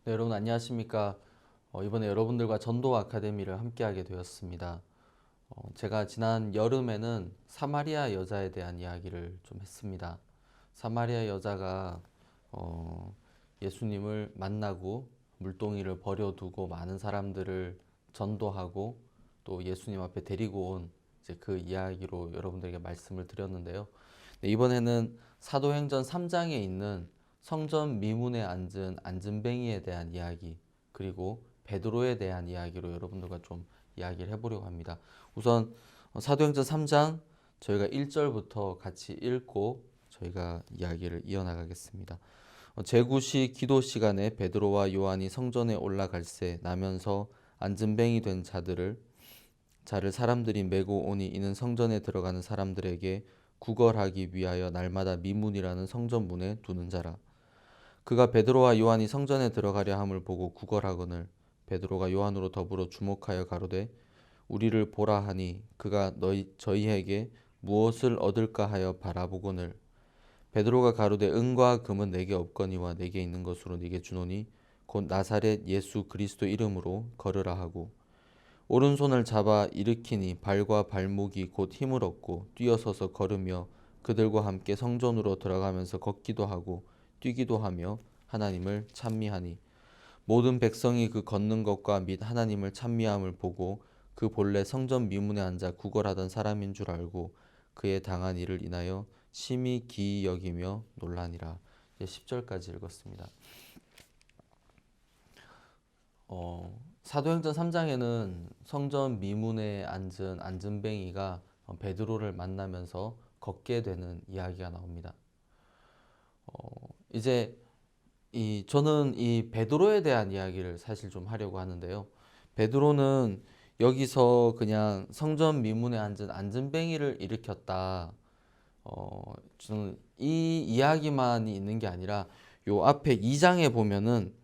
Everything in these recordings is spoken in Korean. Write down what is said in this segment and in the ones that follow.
네, 여러분 안녕하십니까? 이번에 여러분들과 전도 아카데미를 함께하게 되었습니다. 제가 지난 여름에는 사마리아 여자에 대한 이야기를 좀 했습니다. 사마리아 여자가 예수님을 만나고 물동이를 버려두고 많은 사람들을 전도하고 또 예수님 앞에 데리고 온 이제 그 이야기로 여러분들에게 말씀을 드렸는데요. 네, 이번에는 사도행전 3장에 있는 성전 미문에 앉은 앉은뱅이에 대한 이야기, 그리고 베드로에 대한 이야기로 여러분들과 좀 이야기를 해보려고 합니다. 우선 사도행전 3장 저희가 1절부터 같이 읽고 저희가 이야기를 이어나가겠습니다. 제9시 기도 시간에 베드로와 요한이 성전에 올라갈새 나면서 앉은뱅이 된 자를 사람들이 메고 오니 이는 성전에 들어가는 사람들에게 구걸하기 위하여 날마다 미문이라는 성전문에 두는 자라. 그가 베드로와 요한이 성전에 들어가려 함을 보고 구걸하거늘 베드로가 요한으로 더불어 주목하여 가로되 우리를 보라 하니 그가 저희에게 무엇을 얻을까 하여 바라보거늘 베드로가 가로되 은과 금은 내게 없거니와 내게 있는 것으로 네게 주노니 곧 나사렛 예수 그리스도 이름으로 걸으라 하고 오른손을 잡아 일으키니 발과 발목이 곧 힘을 얻고 뛰어서서 걸으며 그들과 함께 성전으로 들어가면서 걷기도 하고 뛰기도 하며 하나님을 찬미하니 모든 백성이 그 걷는 것과 및 하나님을 찬미함을 보고 그 본래 성전 미문에 앉아 구걸하던 사람인 줄 알고 그의 당한 일을 인하여 심히 기이 여기며 놀라니라. 10절까지 읽었습니다. 사도행전 3장에는 성전 미문에 앉은 앉은뱅이가 베드로를 만나면서 걷게 되는 이야기가 나옵니다. 이제 저는 이 베드로에 대한 이야기를 사실 좀 하려고 하는데요. 베드로는 여기서 그냥 성전 미문에 앉은 앉은뱅이를 일으켰다. 저는 이 이야기만이 있는 게 아니라 요 앞에 2장에 보면은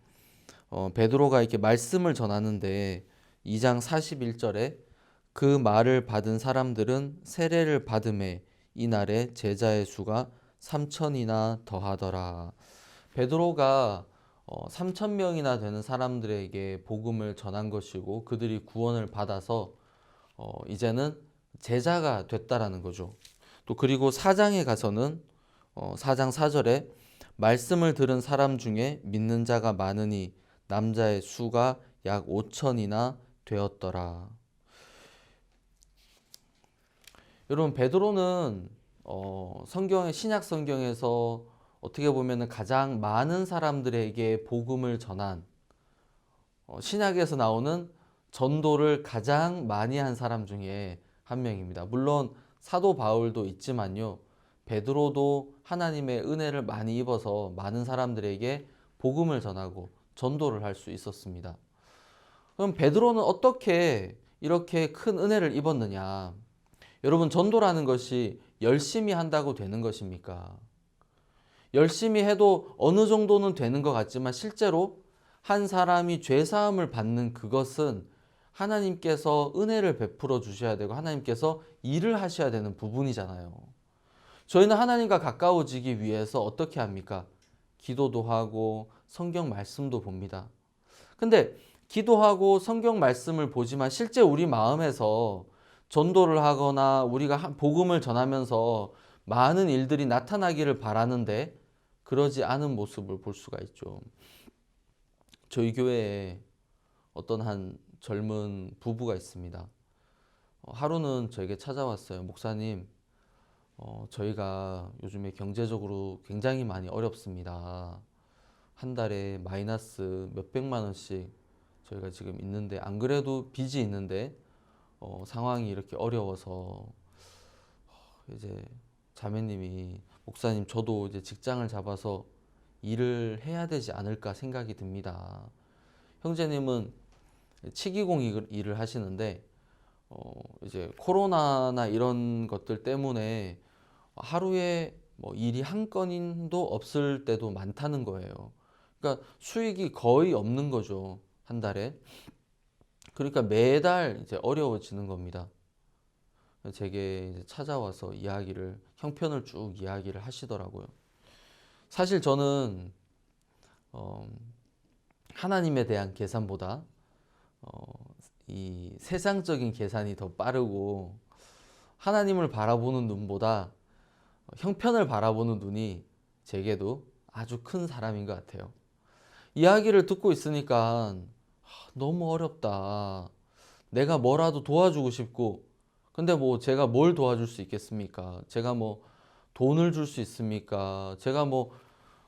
베드로가 이렇게 말씀을 전하는데 2장 41절에 그 말을 받은 사람들은 세례를 받음에 이날에 제자의 수가 3천이나 더하더라. 베드로가 3천 명이나 되는 사람들에게 복음을 전한 것이고 그들이 구원을 받아서 이제는 제자가 됐다라는 거죠. 또 그리고 4장에 가서는 4장 4절에 말씀을 들은 사람 중에 믿는 자가 많으니 남자의 수가 약 5천이나 되었더라. 여러분 베드로는 성경의 신약 성경에서 어떻게 보면 가장 많은 사람들에게 복음을 전한 신약에서 나오는 전도를 가장 많이 한 사람 중에 한 명입니다. 물론 사도 바울도 있지만요. 베드로도 하나님의 은혜를 많이 입어서 많은 사람들에게 복음을 전하고 전도를 할 수 있었습니다. 그럼 베드로는 어떻게 이렇게 큰 은혜를 입었느냐? 여러분 전도라는 것이 열심히 한다고 되는 것입니까? 열심히 해도 어느 정도는 되는 것 같지만 실제로 한 사람이 죄사함을 받는 그것은 하나님께서 은혜를 베풀어 주셔야 되고 하나님께서 일을 하셔야 되는 부분이잖아요. 저희는 하나님과 가까워지기 위해서 어떻게 합니까? 기도도 하고 성경 말씀도 봅니다. 근데 기도하고 성경 말씀을 보지만 실제 우리 마음에서 전도를 하거나 우리가 복음을 전하면서 많은 일들이 나타나기를 바라는데 그러지 않은 모습을 볼 수가 있죠. 저희 교회에 어떤 한 젊은 부부가 있습니다. 하루는 저에게 찾아왔어요. 목사님, 저희가 요즘에 경제적으로 굉장히 많이 어렵습니다. 한 달에 마이너스 몇백만 원씩 저희가 지금 있는데 안 그래도 빚이 있는데 상황이 이렇게 어려워서 이제 자매님이 목사님 저도 이제 직장을 잡아서 일을 해야 되지 않을까 생각이 듭니다. 형제님은 치기공 일을 하시는데 이제 코로나나 이런 것들 때문에 하루에 뭐 일이 한 건도 없을 때도 많다는 거예요. 그러니까 수익이 거의 없는 거죠. 한 달에. 그러니까 매달 이제 어려워지는 겁니다. 제게 이제 찾아와서 형편을 쭉 이야기를 하시더라고요. 사실 저는 하나님에 대한 계산보다 이 세상적인 계산이 더 빠르고 하나님을 바라보는 눈보다 형편을 바라보는 눈이 제게도 아주 큰 사람인 것 같아요. 이야기를 듣고 있으니까 너무 어렵다. 내가 뭐라도 도와주고 싶고, 근데 뭐 제가 뭘 도와줄 수 있겠습니까? 제가 뭐 돈을 줄 수 있습니까? 제가 뭐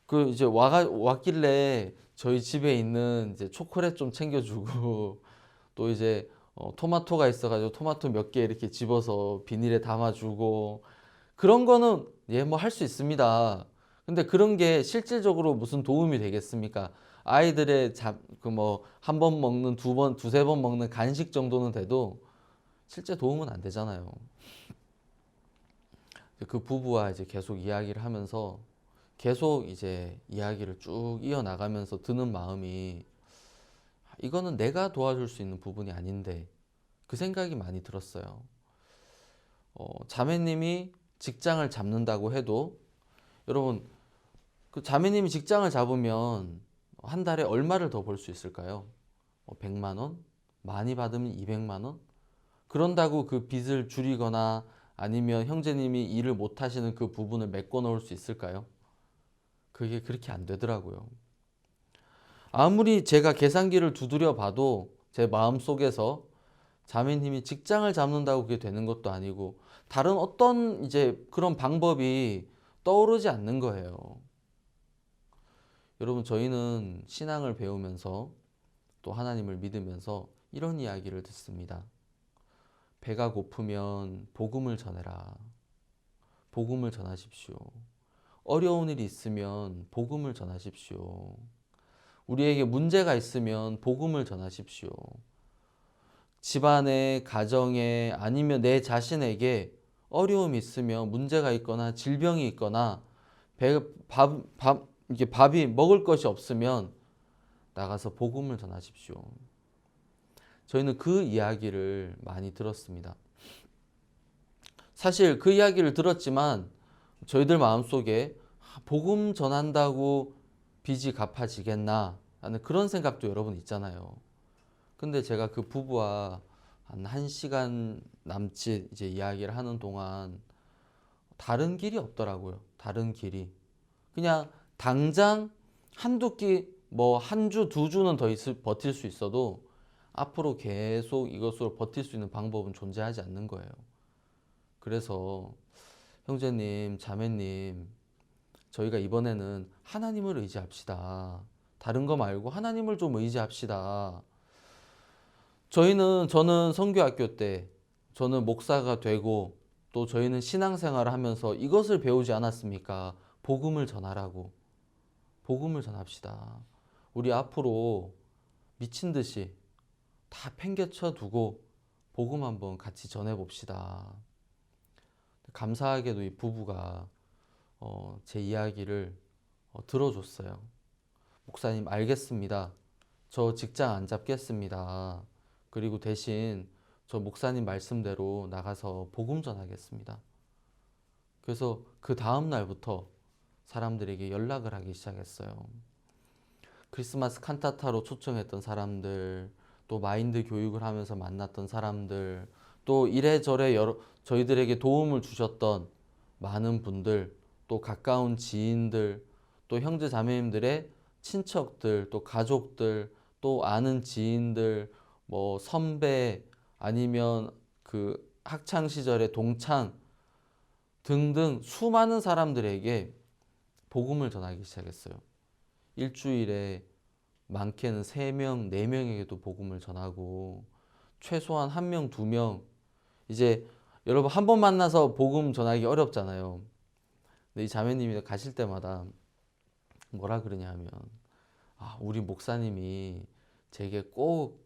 그 이제 왔길래 저희 집에 있는 이제 초콜릿 좀 챙겨주고 또 이제 토마토가 있어가지고 토마토 몇 개 이렇게 집어서 비닐에 담아주고 그런 거는 예 뭐 할 수 있습니다. 근데 그런 게 실질적으로 무슨 도움이 되겠습니까? 아이들의 그 뭐 한 번 먹는 두 번, 두세 번 먹는 간식 정도는 돼도 실제 도움은 안 되잖아요. 그 부부와 이제 계속 이야기를 하면서 계속 이제 이야기를 쭉 이어나가면서 드는 마음이 이거는 내가 도와줄 수 있는 부분이 아닌데 그 생각이 많이 들었어요. 자매님이 직장을 잡는다고 해도 여러분 그 자매님이 직장을 잡으면 한 달에 얼마를 더 벌 수 있을까요? 100만 원? 많이 받으면 200만 원? 그런다고 그 빚을 줄이거나 아니면 형제님이 일을 못 하시는 그 부분을 메꿔 놓을 수 있을까요? 그게 그렇게 안 되더라고요. 아무리 제가 계산기를 두드려 봐도 제 마음 속에서 자매님이 직장을 잡는다고 그게 되는 것도 아니고 다른 어떤 이제 그런 방법이 떠오르지 않는 거예요. 여러분, 저희는 신앙을 배우면서 또 하나님을 믿으면서 이런 이야기를 듣습니다. 배가 고프면 복음을 전해라. 복음을 전하십시오. 어려운 일이 있으면 복음을 전하십시오. 우리에게 문제가 있으면 복음을 전하십시오. 집안에, 가정에, 아니면 내 자신에게 어려움이 있으면 문제가 있거나 질병이 있거나 이게 밥이 먹을 것이 없으면 나가서 복음을 전하십시오. 저희는 그 이야기를 많이 들었습니다. 사실 그 이야기를 들었지만 저희들 마음속에 복음 전한다고 빚이 갚아지겠나 하는 그런 생각도 여러분 있잖아요. 근데 제가 그 부부와 한 1시간 남짓 이제 이야기를 하는 동안 다른 길이 없더라고요. 다른 길이. 그냥 당장 한두 끼, 뭐 한 주, 두 주는 더 버틸 수 있어도 앞으로 계속 이것으로 버틸 수 있는 방법은 존재하지 않는 거예요. 그래서 형제님, 자매님, 저희가 이번에는 하나님을 의지합시다. 다른 거 말고 하나님을 좀 의지합시다. 저는 선교학교 때 저는 목사가 되고 또 저희는 신앙생활을 하면서 이것을 배우지 않았습니까? 복음을 전하라고. 복음을 전합시다. 우리 앞으로 미친 듯이 다 팽개쳐 두고 복음 한번 같이 전해 봅시다. 감사하게도 이 부부가 제 이야기를 들어줬어요. 목사님, 알겠습니다. 저 직장 안 잡겠습니다. 그리고 대신 저 목사님 말씀대로 나가서 복음 전하겠습니다. 그래서 그 다음 날부터 사람들에게 연락을 하기 시작했어요. 크리스마스 칸타타로 초청했던 사람들, 또 마인드 교육을 하면서 만났던 사람들, 또 이래저래 저희들에게 도움을 주셨던 많은 분들, 또 가까운 지인들, 또 형제 자매님들의 친척들, 또 가족들, 또 아는 지인들, 뭐 선배, 아니면 그 학창 시절의 동창 등등 수많은 사람들에게 복음을 전하기 시작했어요. 일주일에 많게는 3명, 4명에게도 복음을 전하고 최소한 1명, 2명. 이제 여러분 한 번 만나서 복음 전하기 어렵잖아요. 근데 이 자매님이 가실 때마다 뭐라 그러냐 하면 우리 목사님이 제게 꼭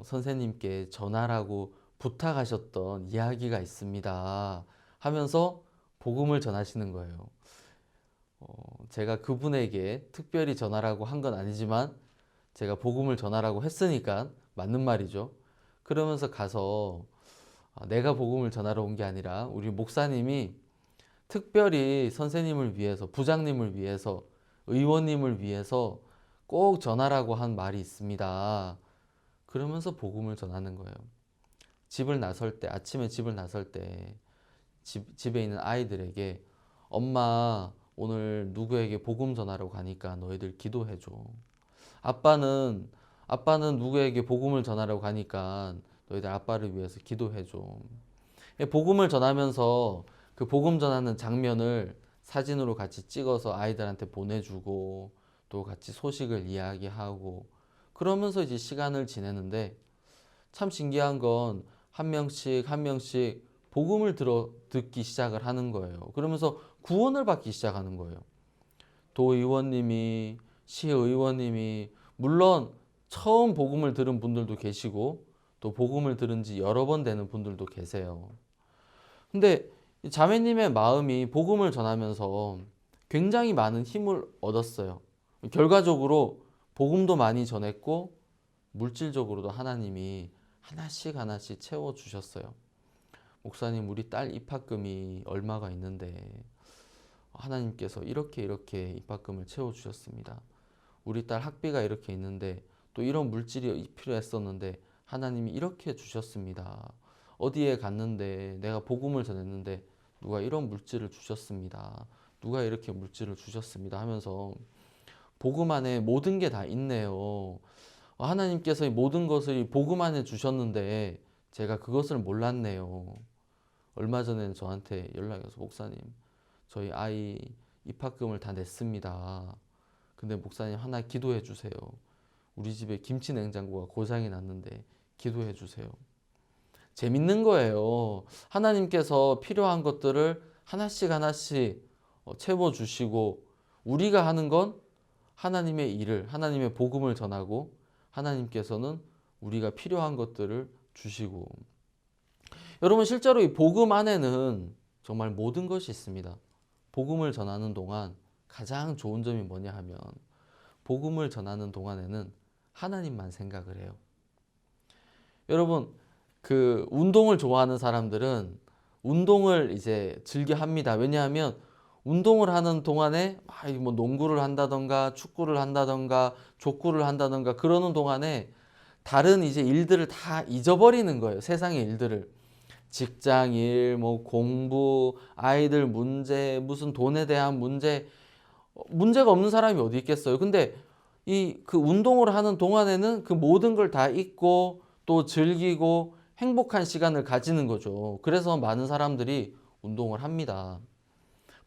선생님께 전하라고 부탁하셨던 이야기가 있습니다 하면서 복음을 전하시는 거예요. 제가 그분에게 특별히 전하라고 한 건 아니지만 제가 복음을 전하라고 했으니까 맞는 말이죠. 그러면서 가서 내가 복음을 전하러 온 게 아니라 우리 목사님이 특별히 선생님을 위해서, 부장님을 위해서, 의원님을 위해서 꼭 전하라고 한 말이 있습니다. 그러면서 복음을 전하는 거예요. 집을 나설 때, 아침에 집을 나설 때 집에 있는 아이들에게 엄마 오늘 누구에게 복음 전하러 가니까 너희들 기도해줘. 아빠는 누구에게 복음을 전하러 가니까 너희들 아빠를 위해서 기도해줘. 복음을 전하면서 그 복음 전하는 장면을 사진으로 같이 찍어서 아이들한테 보내주고 또 같이 소식을 이야기하고 그러면서 이제 시간을 지내는데 참 신기한 건 한 명씩 한 명씩 복음을 듣기 시작을 하는 거예요. 그러면서 구원을 받기 시작하는 거예요. 도의원님이, 시의원님이, 물론 처음 복음을 들은 분들도 계시고 또 복음을 들은 지 여러 번 되는 분들도 계세요. 근데 자매님의 마음이 복음을 전하면서 굉장히 많은 힘을 얻었어요. 결과적으로 복음도 많이 전했고 물질적으로도 하나님이 하나씩 하나씩 채워주셨어요. 목사님, 우리 딸 입학금이 얼마가 있는데 하나님께서 이렇게 입학금을 채워주셨습니다. 우리 딸 학비가 이렇게 있는데 또 이런 물질이 필요했었는데 하나님이 이렇게 주셨습니다. 어디에 갔는데 내가 복음을 전했는데 누가 이런 물질을 주셨습니다. 누가 이렇게 물질을 주셨습니다 하면서 복음 안에 모든 게 다 있네요. 하나님께서 이 모든 것을 복음 안에 주셨는데 제가 그것을 몰랐네요. 얼마 전에 저한테 연락이 와서 목사님 저희 아이 입학금을 다 냈습니다. 근데 목사님 하나 기도해 주세요. 우리 집에 김치 냉장고가 고장이 났는데 기도해 주세요. 재밌는 거예요. 하나님께서 필요한 것들을 하나씩 하나씩 채워주시고 우리가 하는 건 하나님의 일을, 하나님의 복음을 전하고 하나님께서는 우리가 필요한 것들을 주시고 여러분 실제로 이 복음 안에는 정말 모든 것이 있습니다. 복음을 전하는 동안 가장 좋은 점이 뭐냐 하면 복음을 전하는 동안에는 하나님만 생각을 해요. 여러분 그 운동을 좋아하는 사람들은 운동을 이제 즐겨 합니다. 왜냐하면 운동을 하는 동안에 뭐 농구를 한다던가 축구를 한다던가 족구를 한다던가 그러는 동안에 다른 이제 일들을 다 잊어버리는 거예요. 세상의 일들을. 직장 일, 뭐 공부, 아이들 문제, 무슨 돈에 대한 문제, 문제가 없는 사람이 어디 있겠어요. 근데 이 그 운동을 하는 동안에는 그 모든 걸 다 잊고 또 즐기고 행복한 시간을 가지는 거죠. 그래서 많은 사람들이 운동을 합니다.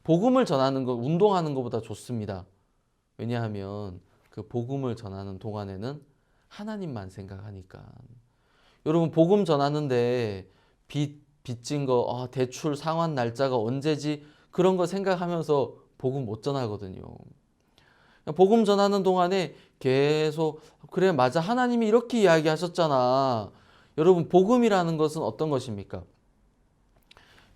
복음을 전하는 거, 운동하는 것보다 좋습니다. 왜냐하면 그 복음을 전하는 동안에는 하나님만 생각하니까. 여러분 복음 전하는데 빚진 거, 대출 상환 날짜가 언제지? 그런 거 생각하면서 복음 못 전하거든요. 복음 전하는 동안에 계속 그래 맞아 하나님이 이렇게 이야기하셨잖아. 여러분 복음이라는 것은 어떤 것입니까?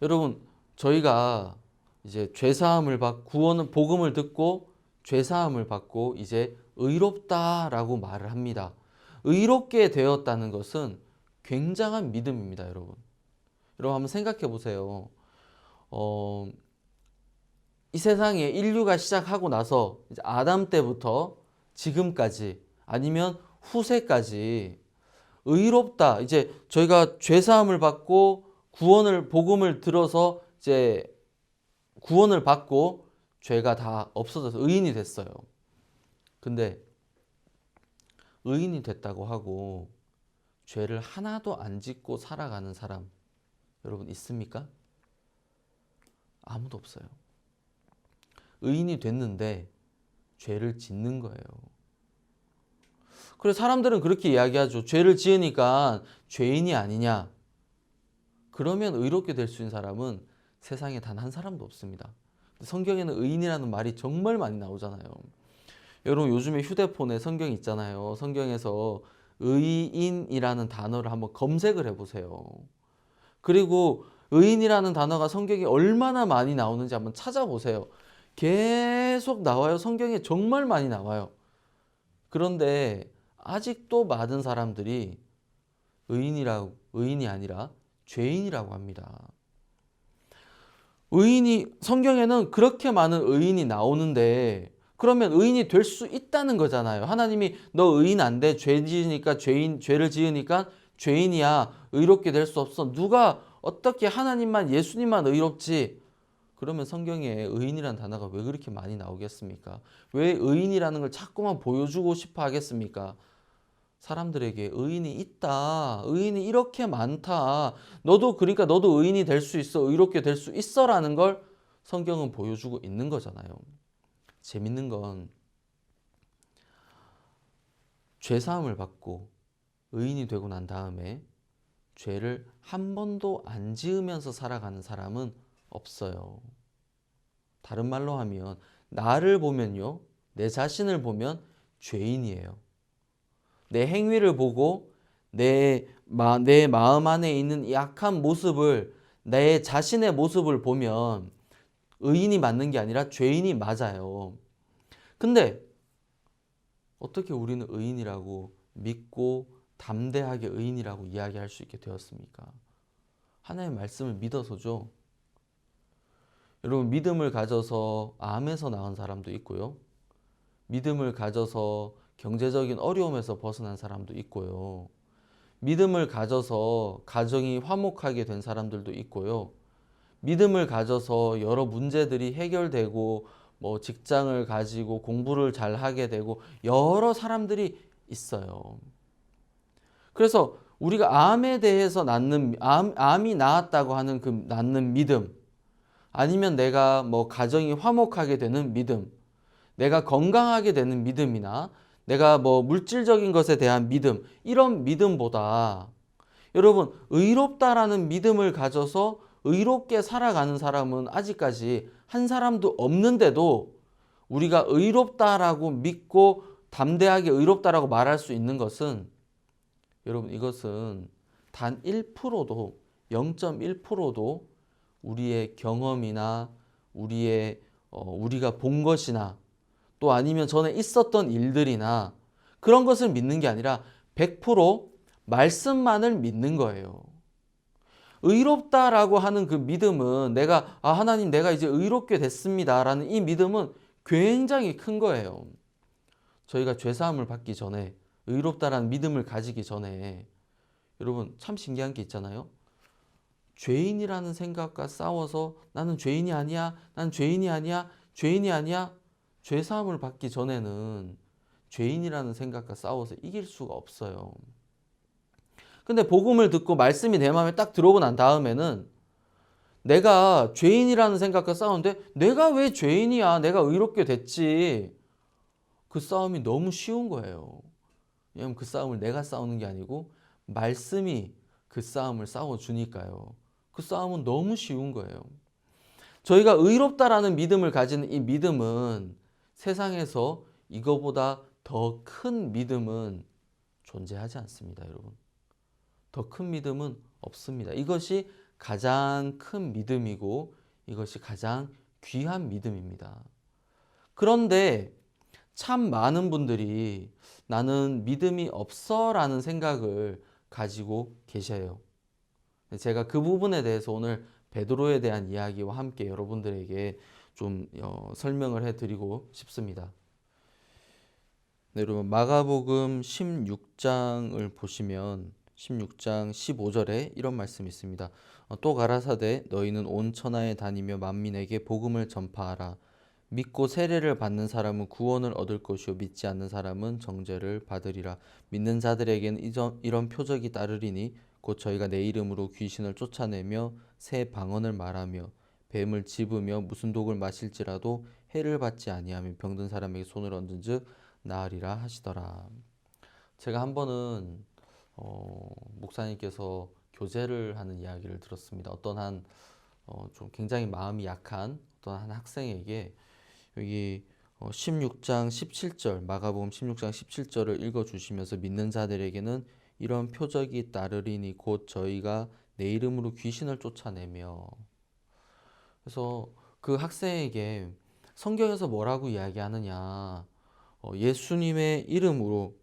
여러분 저희가 이제 죄사함을 받고 구원은 복음을 듣고 죄사함을 받고 이제 의롭다라고 말을 합니다. 의롭게 되었다는 것은 굉장한 믿음입니다, 여러분. 여러분 한번 생각해 보세요. 이 세상에 인류가 시작하고 나서 이제 아담 때부터 지금까지 아니면 후세까지 의롭다. 이제 저희가 죄사함을 받고 구원을 복음을 들어서 이제 구원을 받고 죄가 다 없어져서 의인이 됐어요. 근데 의인이 됐다고 하고 죄를 하나도 안 짓고 살아가는 사람 여러분 있습니까? 아무도 없어요. 의인이 됐는데 죄를 짓는 거예요. 그래서 사람들은 그렇게 이야기하죠. 죄를 지으니까 죄인이 아니냐. 그러면 의롭게 될 수 있는 사람은 세상에 단 한 사람도 없습니다. 성경에는 의인이라는 말이 정말 많이 나오잖아요. 여러분 요즘에 휴대폰에 성경 있잖아요. 성경에서 의인이라는 단어를 한번 검색을 해보세요. 그리고 의인이라는 단어가 성경에 얼마나 많이 나오는지 한번 찾아보세요. 계속 나와요. 성경에 정말 많이 나와요. 그런데 아직도 많은 사람들이 의인이 아니라 죄인이라고 합니다. 성경에는 그렇게 많은 의인이 나오는데 그러면 의인이 될 수 있다는 거잖아요. 하나님이 너 의인 안 돼. 죄를 지으니까 죄인이야. 의롭게 될 수 없어. 누가 어떻게 하나님만 예수님만 의롭지? 그러면 성경에 의인이라는 단어가 왜 그렇게 많이 나오겠습니까? 왜 의인이라는 걸 자꾸만 보여주고 싶어 하겠습니까? 사람들에게 의인이 있다. 의인이 이렇게 많다. 그러니까 너도 의인이 될 수 있어. 의롭게 될 수 있어라는 걸 성경은 보여주고 있는 거잖아요. 재밌는 건 죄 사함을 받고 의인이 되고 난 다음에 죄를 한 번도 안 지으면서 살아가는 사람은 없어요. 다른 말로 하면 나를 보면요. 내 자신을 보면 죄인이에요. 내 행위를 보고 내 마음 안에 있는 이 악한 모습을 내 자신의 모습을 보면 의인이 맞는 게 아니라 죄인이 맞아요. 근데 어떻게 우리는 의인이라고 믿고 담대하게 의인이라고 이야기할 수 있게 되었습니까? 하나님의 말씀을 믿어서죠. 여러분 믿음을 가져서 암에서 나은 사람도 있고요. 믿음을 가져서 경제적인 어려움에서 벗어난 사람도 있고요. 믿음을 가져서 가정이 화목하게 된 사람들도 있고요. 믿음을 가져서 여러 문제들이 해결되고 뭐 직장을 가지고 공부를 잘 하게 되고 여러 사람들이 있어요. 그래서 우리가 암에 대해서 암이 나았다고 하는 그 낳는 믿음, 아니면 내가 뭐 가정이 화목하게 되는 믿음, 내가 건강하게 되는 믿음이나 내가 뭐 물질적인 것에 대한 믿음, 이런 믿음보다 여러분 의롭다라는 믿음을 가져서 의롭게 살아가는 사람은 아직까지 한 사람도 없는데도 우리가 의롭다라고 믿고 담대하게 의롭다라고 말할 수 있는 것은 여러분 이것은 단 1%도 0.1%도 우리의 경험이나 우리가 본 것이나 또 아니면 전에 있었던 일들이나 그런 것을 믿는 게 아니라 100% 말씀만을 믿는 거예요. 의롭다라고 하는 그 믿음은 하나님 내가 이제 의롭게 됐습니다라는 이 믿음은 굉장히 큰 거예요. 저희가 죄사함을 받기 전에 의롭다라는 믿음을 가지기 전에 여러분 참 신기한 게 있잖아요. 죄인이라는 생각과 싸워서 나는 죄인이 아니야, 난 죄인이 아니야, 죄인이 아니야. 죄사함을 받기 전에는 죄인이라는 생각과 싸워서 이길 수가 없어요. 근데 복음을 듣고 말씀이 내 마음에 딱 들어오고 난 다음에는 내가 죄인이라는 생각과 싸우는데 내가 왜 죄인이야? 내가 의롭게 됐지. 그 싸움이 너무 쉬운 거예요. 왜냐하면 그 싸움을 내가 싸우는 게 아니고 말씀이 그 싸움을 싸워주니까요. 그 싸움은 너무 쉬운 거예요. 저희가 의롭다라는 믿음을 가지는 이 믿음은 세상에서 이거보다 더 큰 믿음은 존재하지 않습니다, 여러분. 더 큰 믿음은 없습니다. 이것이 가장 큰 믿음이고 이것이 가장 귀한 믿음입니다. 그런데 참 많은 분들이 나는 믿음이 없어 라는 생각을 가지고 계셔요. 제가 그 부분에 대해서 오늘 베드로에 대한 이야기와 함께 여러분들에게 좀 설명을 해드리고 싶습니다. 네, 여러분 마가복음 16장을 보시면 16장 15절에 이런 말씀이 있습니다. 또 가라사대 너희는 온 천하에 다니며 만민에게 복음을 전파하라. 믿고 세례를 받는 사람은 구원을 얻을 것이요 믿지 않는 사람은 정죄를 받으리라. 믿는 자들에게는 이런 표적이 따르리니 곧 저희가 내 이름으로 귀신을 쫓아내며 새 방언을 말하며 뱀을 집으며 무슨 독을 마실지라도 해를 받지 아니하며 병든 사람에게 손을 얹은즉 나으리라 하시더라. 제가 한 번은 목사님께서 교제를 하는 이야기를 들었습니다. 어떤 좀 굉장히 마음이 약한 어떤 한 학생에게 여기 16장 17절 마가복음 16장 17절을 읽어주시면서 믿는 자들에게는 이런 표적이 따르리니 곧 저희가 내 이름으로 귀신을 쫓아내며, 그래서 그 학생에게 성경에서 뭐라고 이야기하느냐, 예수님의 이름으로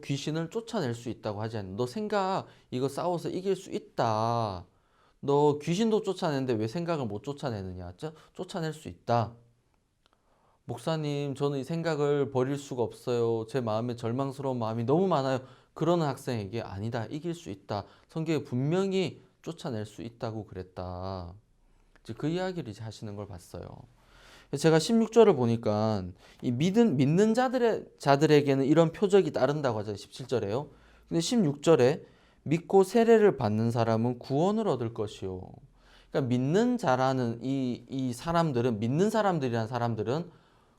귀신을 쫓아낼 수 있다고 하지 않냐. 너 생각 이거 싸워서 이길 수 있다. 너 귀신도 쫓아내는데 왜 생각을 못 쫓아내느냐. 쫓아낼 수 있다. 목사님, 저는 이 생각을 버릴 수가 없어요. 제 마음에 절망스러운 마음이 너무 많아요. 그러는 학생에게 아니다, 이길 수 있다. 성경에 분명히 쫓아낼 수 있다고 그랬다. 이제 그 이야기를 이제 하시는 걸 봤어요. 제가 16절을 보니까 이 믿는 자들에게는 이런 표적이 따른다고 하잖아요. 17절에요. 근데 16절에 믿고 세례를 받는 사람은 구원을 얻을 것이요. 그러니까 믿는 자라는 이 사람들은, 믿는 사람들이란 사람들은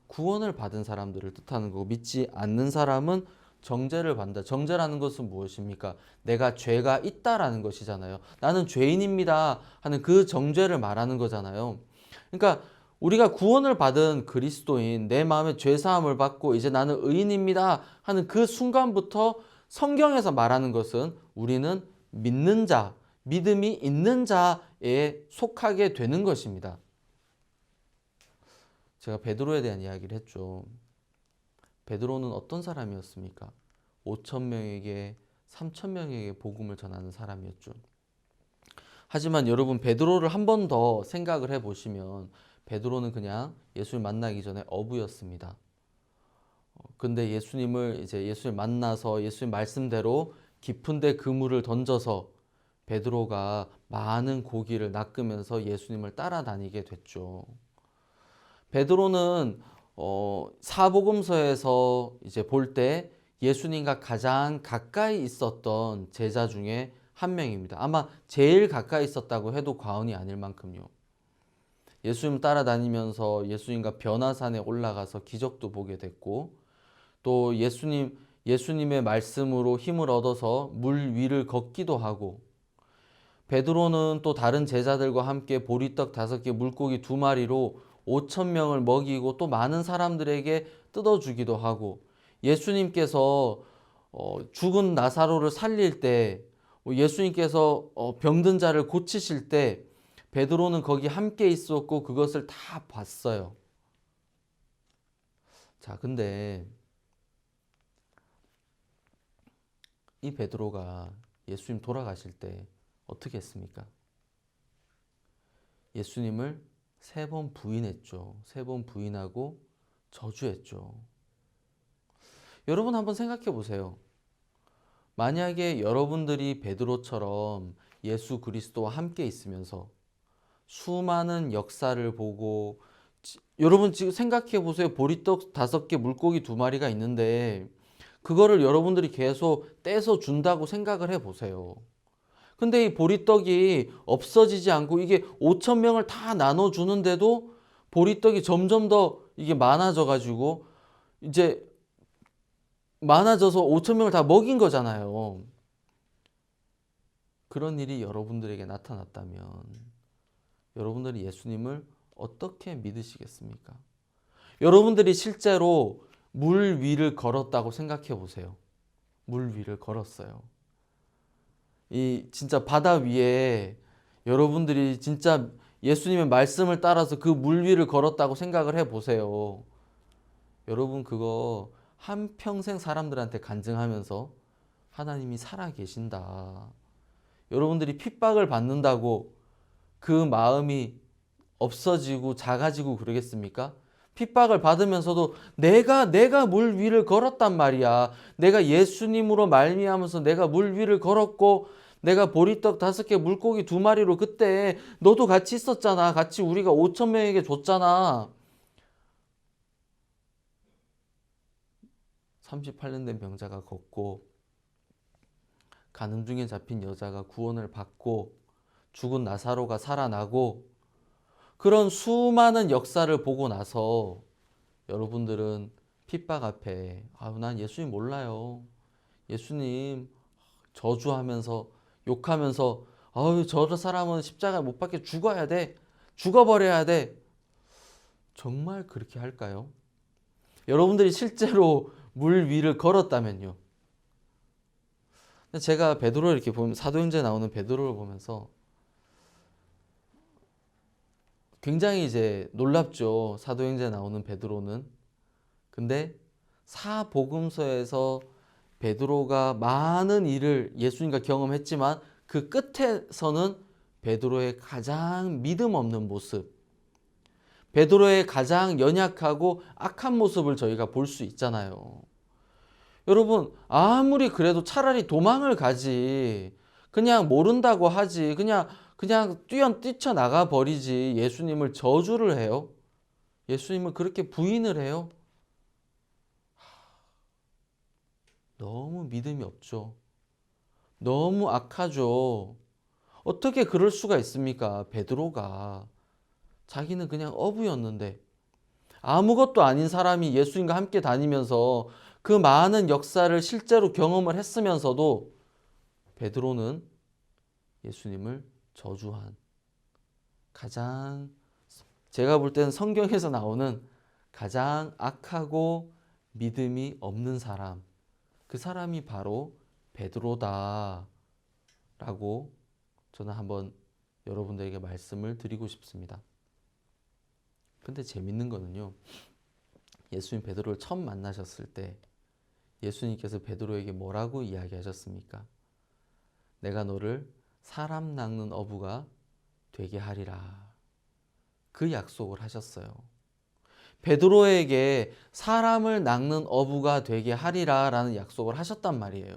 구원을 받은 사람들을 뜻하는 거고, 믿지 않는 사람은 정죄를 받는다. 정죄라는 것은 무엇입니까? 내가 죄가 있다라는 것이잖아요. 나는 죄인입니다 하는 그 정죄를 말하는 거잖아요. 그러니까 우리가 구원을 받은 그리스도인, 내 마음에 죄 사함을 받고 이제 나는 의인입니다 하는 그 순간부터 성경에서 말하는 것은 우리는 믿는 자, 믿음이 있는 자에 속하게 되는 것입니다. 제가 베드로에 대한 이야기를 했죠. 베드로는 어떤 사람이었습니까? 5천 명에게 3천 명에게 복음을 전하는 사람이었죠. 하지만 여러분, 베드로를 한 번 더 생각을 해보시면 베드로는 그냥 예수를 만나기 전에 어부였습니다. 근데 예수님 만나서 예수님 말씀대로 깊은데 그물을 던져서 베드로가 많은 고기를 낚으면서 예수님을 따라다니게 됐죠. 베드로는 사복음서에서 이제 볼 때 예수님과 가장 가까이 있었던 제자 중에 한 명입니다. 아마 제일 가까이 있었다고 해도 과언이 아닐 만큼요. 예수님 따라다니면서 예수님과 변화산에 올라가서 기적도 보게 됐고, 또 예수님의 말씀으로 힘을 얻어서 물 위를 걷기도 하고, 베드로는 또 다른 제자들과 함께 보리떡 5개, 물고기 2마리로 5천 명을 먹이고 또 많은 사람들에게 뜯어주기도 하고, 예수님께서 죽은 나사로를 살릴 때, 예수님께서 병든 자를 고치실 때 베드로는 거기 함께 있었고 그것을 다 봤어요. 자, 근데 이 베드로가 예수님 돌아가실 때 어떻게 했습니까? 예수님을 3번 부인했죠. 3번 부인하고 저주했죠. 여러분 한번 생각해 보세요. 만약에 여러분들이 베드로처럼 예수 그리스도와 함께 있으면서 수많은 역사를 보고, 여러분 지금 생각해 보세요. 보리떡 5개, 물고기 2마리가 있는데 그거를 여러분들이 계속 떼서 준다고 생각을 해 보세요. 근데 이 보리떡이 없어지지 않고 이게 5천 명을 다 나눠주는데도 보리떡이 점점 더 이게 많아져 가지고 이제 많아져서 5천 명을 다 먹인 거잖아요. 그런 일이 여러분들에게 나타났다면 여러분들이 예수님을 어떻게 믿으시겠습니까? 여러분들이 실제로 물 위를 걸었다고 생각해 보세요. 물 위를 걸었어요. 이 진짜 바다 위에 여러분들이 진짜 예수님의 말씀을 따라서 그 물 위를 걸었다고 생각을 해 보세요. 여러분 그거 한평생 사람들한테 간증하면서 하나님이 살아 계신다. 여러분들이 핍박을 받는다고 그 마음이 없어지고 작아지고 그러겠습니까? 핍박을 받으면서도 내가 물 위를 걸었단 말이야. 내가 예수님으로 말미암아서 내가 물 위를 걸었고 내가 보리떡 5개, 물고기 2마리로 그때 너도 같이 있었잖아. 같이 우리가 5천 명에게 줬잖아. 38년 된 병자가 걷고 가늠 중에 잡힌 여자가 구원을 받고 죽은 나사로가 살아나고, 그런 수많은 역사를 보고 나서 여러분들은 핍박 앞에 난 예수님 몰라요. 예수님 저주하면서 욕하면서 저 사람은 십자가에 못 박혀 죽어야 돼. 죽어버려야 돼. 정말 그렇게 할까요? 여러분들이 실제로 물 위를 걸었다면요. 제가 베드로를 이렇게 보면, 사도행전에 나오는 베드로를 보면서 굉장히 이제 놀랍죠. 사도행전에 나오는 베드로는. 근데 사복음서에서 베드로가 많은 일을 예수님과 경험했지만 그 끝에서는 베드로의 가장 믿음 없는 모습, 베드로의 가장 연약하고 악한 모습을 저희가 볼 수 있잖아요. 여러분, 아무리 그래도 차라리 도망을 가지. 그냥 모른다고 하지. 그냥 뛰쳐나가 버리지. 예수님을 저주를 해요. 예수님을 그렇게 부인을 해요. 너무 믿음이 없죠. 너무 악하죠. 어떻게 그럴 수가 있습니까? 베드로가 자기는 그냥 어부였는데 아무것도 아닌 사람이 예수님과 함께 다니면서 그 많은 역사를 실제로 경험을 했으면서도 베드로는 예수님을 저주한 가장, 제가 볼 때는 성경에서 나오는 가장 악하고 믿음이 없는 사람, 그 사람이 바로 베드로다라고 저는 한번 여러분들에게 말씀을 드리고 싶습니다. 근데 재밌는 거는요, 예수님 베드로를 처음 만나셨을 때 예수님께서 베드로에게 뭐라고 이야기하셨습니까? 내가 너를 사람 낚는 어부가 되게 하리라. 그 약속을 하셨어요. 베드로에게 사람을 낚는 어부가 되게 하리라 라는 약속을 하셨단 말이에요.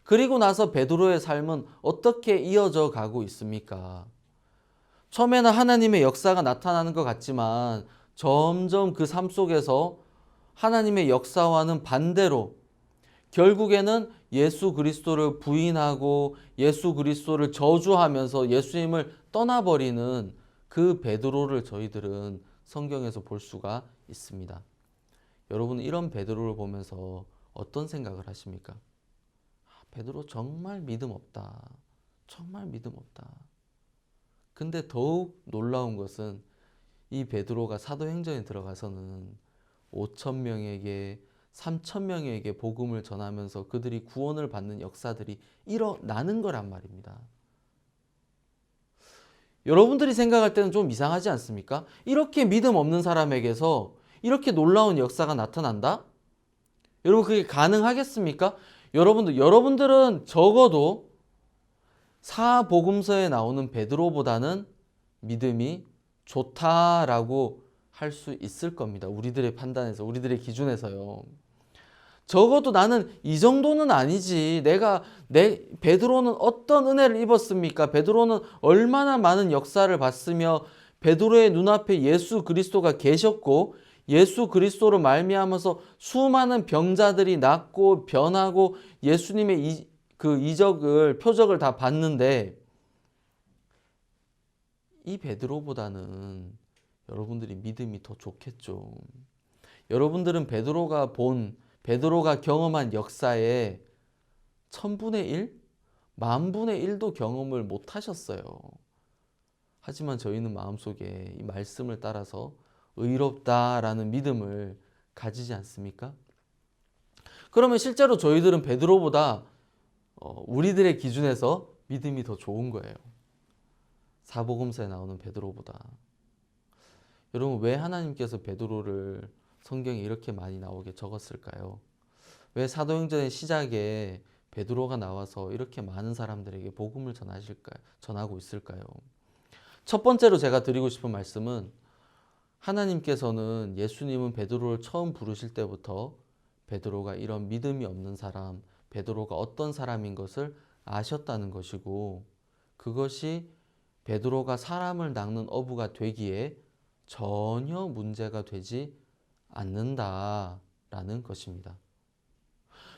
그리고 나서 베드로의 삶은 어떻게 이어져 가고 있습니까? 처음에는 하나님의 역사가 나타나는 것 같지만 점점 그 삶 속에서 하나님의 역사와는 반대로 결국에는 예수 그리스도를 부인하고 예수 그리스도를 저주하면서 예수님을 떠나버리는 그 베드로를 저희들은 성경에서 볼 수가 있습니다. 여러분은 이런 베드로를 보면서 어떤 생각을 하십니까? 베드로 정말 믿음 없다. 정말 믿음 없다. 근데 더욱 놀라운 것은 이 베드로가 사도행전에 들어가서는 5천 명에게 3천 명에게 복음을 전하면서 그들이 구원을 받는 역사들이 일어나는 거란 말입니다. 여러분들이 생각할 때는 좀 이상하지 않습니까? 이렇게 믿음 없는 사람에게서 이렇게 놀라운 역사가 나타난다? 여러분 그게 가능하겠습니까? 여러분들은 적어도 사복음서에 나오는 베드로보다는 믿음이 좋다라고 할 수 있을 겁니다. 우리들의 판단에서, 우리들의 기준에서요. 적어도 나는 이 정도는 아니지. 베드로는 어떤 은혜를 입었습니까? 베드로는 얼마나 많은 역사를 봤으며 베드로의 눈앞에 예수 그리스도가 계셨고 예수 그리스도로 말미암아서 수많은 병자들이 낫고 변하고 예수님의 표적을 다 봤는데 이 베드로보다는 여러분들이 믿음이 더 좋겠죠. 여러분들은 베드로가 경험한 역사의 1000분의 1? 10,000분의 1도 경험을 못 하셨어요. 하지만 저희는 마음속에 이 말씀을 따라서 의롭다라는 믿음을 가지지 않습니까? 그러면 실제로 저희들은 베드로보다 우리들의 기준에서 믿음이 더 좋은 거예요. 사복음서에 나오는 베드로보다. 여러분 왜 하나님께서 베드로를 성경에 이렇게 많이 나오게 적었을까요? 왜 사도행전의 시작에 베드로가 나와서 이렇게 많은 사람들에게 복음을 전하고 있을까요? 첫 번째로 제가 드리고 싶은 말씀은 하나님께서는 예수님은 베드로를 처음 부르실 때부터 베드로가 이런 믿음이 없는 사람, 베드로가 어떤 사람인 것을 아셨다는 것이고 그것이 베드로가 사람을 낚는 어부가 되기에 전혀 문제가 되지 않는다라는 것입니다.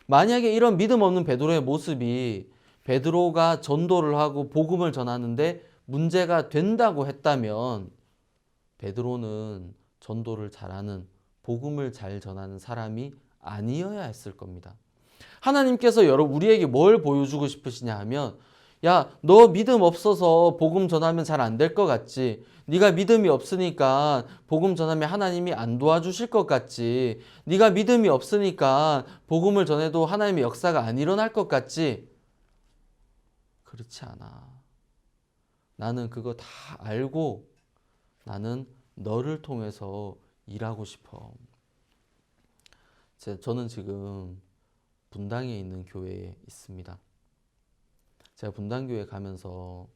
만약에 이런 믿음 없는 베드로의 모습이 베드로가 전도를 하고 복음을 전하는데 문제가 된다고 했다면 베드로는 전도를 잘하는 복음을 잘 전하는 사람이 아니어야 했을 겁니다. 하나님께서 우리에게 뭘 보여주고 싶으시냐 하면 야, 너 믿음 없어서 복음 전하면 잘 안 될 것 같지? 네가 믿음이 없으니까 복음 전하면 하나님이 안 도와주실 것 같지? 네가 믿음이 없으니까 복음을 전해도 하나님의 역사가 안 일어날 것 같지? 그렇지 않아. 나는 그거 다 알고 나는 너를 통해서 일하고 싶어. 저는 지금 분당에 있는 교회에 있습니다. 제가 분당교회 가면서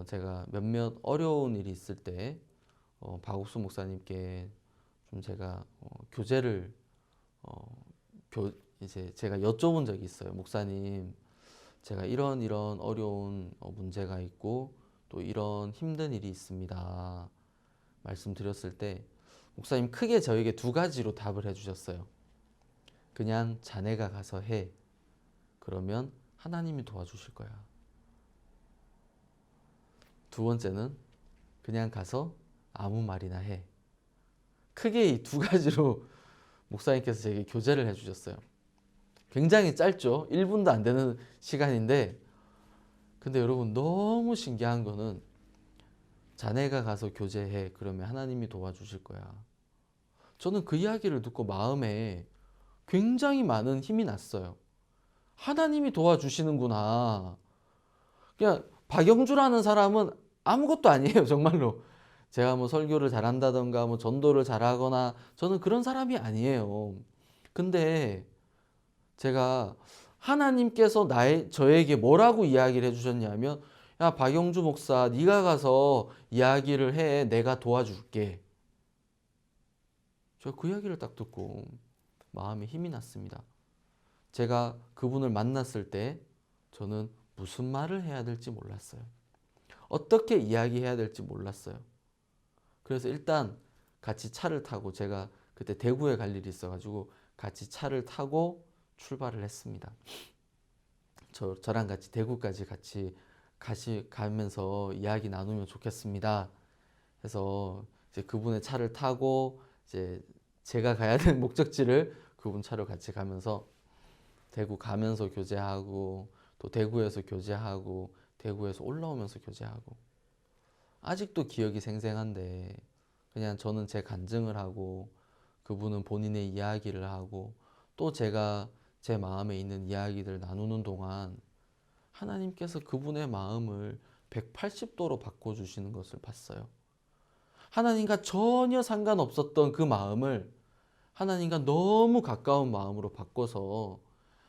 제가 몇몇 어려운 일이 있을 때 박옥수 목사님께 좀 제가 교제를 이제 제가 여쭤본 적이 있어요. 목사님, 제가 이런 어려운 문제가 있고 또 이런 힘든 일이 있습니다. 말씀드렸을 때 목사님 크게 저에게 두 가지로 답을 해주셨어요. 그냥 자네가 가서 해. 그러면 하나님이 도와주실 거야. 두 번째는 그냥 가서 아무 말이나 해. 크게 이 두 가지로 목사님께서 제게 교제를 해주셨어요. 굉장히 짧죠. 1분도 안 되는 시간인데, 근데 여러분 너무 신기한 거는 자네가 가서 교제해. 그러면 하나님이 도와주실 거야. 저는 그 이야기를 듣고 마음에 굉장히 많은 힘이 났어요. 하나님이 도와주시는구나. 그냥 박영주라는 사람은 아무것도 아니에요, 정말로. 제가 뭐 설교를 잘한다던가 뭐 전도를 잘하거나 저는 그런 사람이 아니에요. 근데 제가 하나님께서 저에게 뭐라고 이야기를 해주셨냐면, 야 박영주 목사, 네가 가서 이야기를 해. 내가 도와줄게. 제가 그 이야기를 딱 듣고 마음에 힘이 났습니다. 제가 그분을 만났을 때 저는 무슨 말을 해야 될지 몰랐어요. 어떻게 이야기해야 될지 몰랐어요. 그래서 일단 같이 차를 타고, 제가 그때 대구에 갈 일이 있어가지고 같이 차를 타고 출발을 했습니다. 저랑 같이 대구까지 같이 가면서 이야기 나누면 좋겠습니다. 해서 이제 그분의 차를 타고 이제 제가 가야 되는 목적지를 그분 차로 같이 가면서 대구 가면서 교제하고 또 대구에서 교제하고 대구에서 올라오면서 교제하고, 아직도 기억이 생생한데 그냥 저는 제 간증을 하고 그분은 본인의 이야기를 하고 또 제가 제 마음에 있는 이야기들 나누는 동안 하나님께서 그분의 마음을 180도로 바꿔주시는 것을 봤어요. 하나님과 전혀 상관없었던 그 마음을 하나님과 너무 가까운 마음으로 바꿔서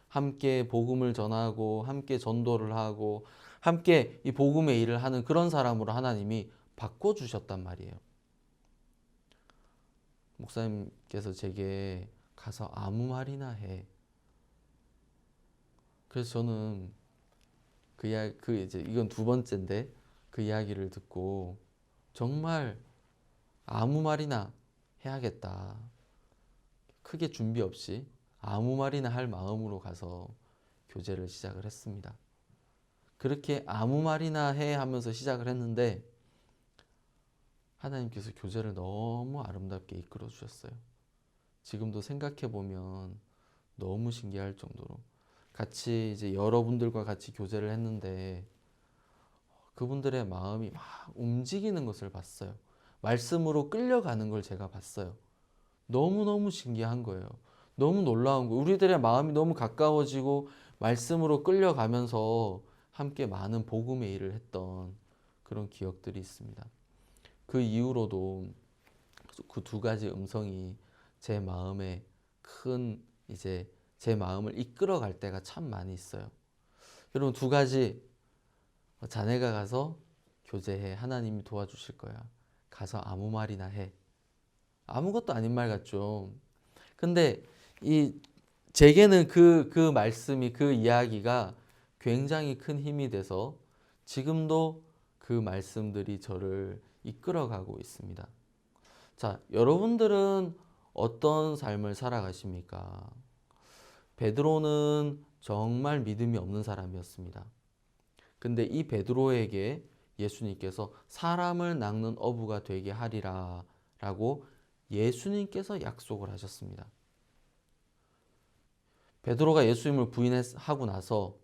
함께 복음을 전하고 함께 전도를 하고 함께 이 복음의 일을 하는 그런 사람으로 하나님이 바꿔주셨단 말이에요. 목사님께서 제게 가서 아무 말이나 해. 그래서 저는 이제 이건 두 번째인데 그 이야기를 듣고 정말 아무 말이나 해야겠다. 크게 준비 없이 아무 말이나 할 마음으로 가서 교제를 시작을 했습니다. 그렇게 아무 말이나 해 하면서 시작을 했는데 하나님께서 교제를 너무 아름답게 이끌어 주셨어요. 지금도 생각해 보면 너무 신기할 정도로 같이 이제 여러분들과 같이 교제를 했는데 그분들의 마음이 막 움직이는 것을 봤어요. 말씀으로 끌려가는 걸 제가 봤어요. 너무너무 신기한 거예요. 너무 놀라운 거예요. 우리들의 마음이 너무 가까워지고 말씀으로 끌려가면서 함께 많은 복음의 일을 했던 그런 기억들이 있습니다. 그 이후로도 그 두 가지 음성이 제 마음에 이제 제 마음을 이끌어갈 때가 참 많이 있어요. 여러분, 두 가지, 자네가 가서 교제해. 하나님이 도와주실 거야. 가서 아무 말이나 해. 아무것도 아닌 말 같죠. 근데 제게는 그 말씀이, 그 이야기가 굉장히 큰 힘이 돼서 지금도 그 말씀들이 저를 이끌어가고 있습니다. 자, 여러분들은 어떤 삶을 살아가십니까? 베드로는 정말 믿음이 없는 사람이었습니다. 근데 이 베드로에게 예수님께서 사람을 낚는 어부가 되게 하리라 라고 예수님께서 약속을 하셨습니다. 베드로가 예수님을 부인하고 나서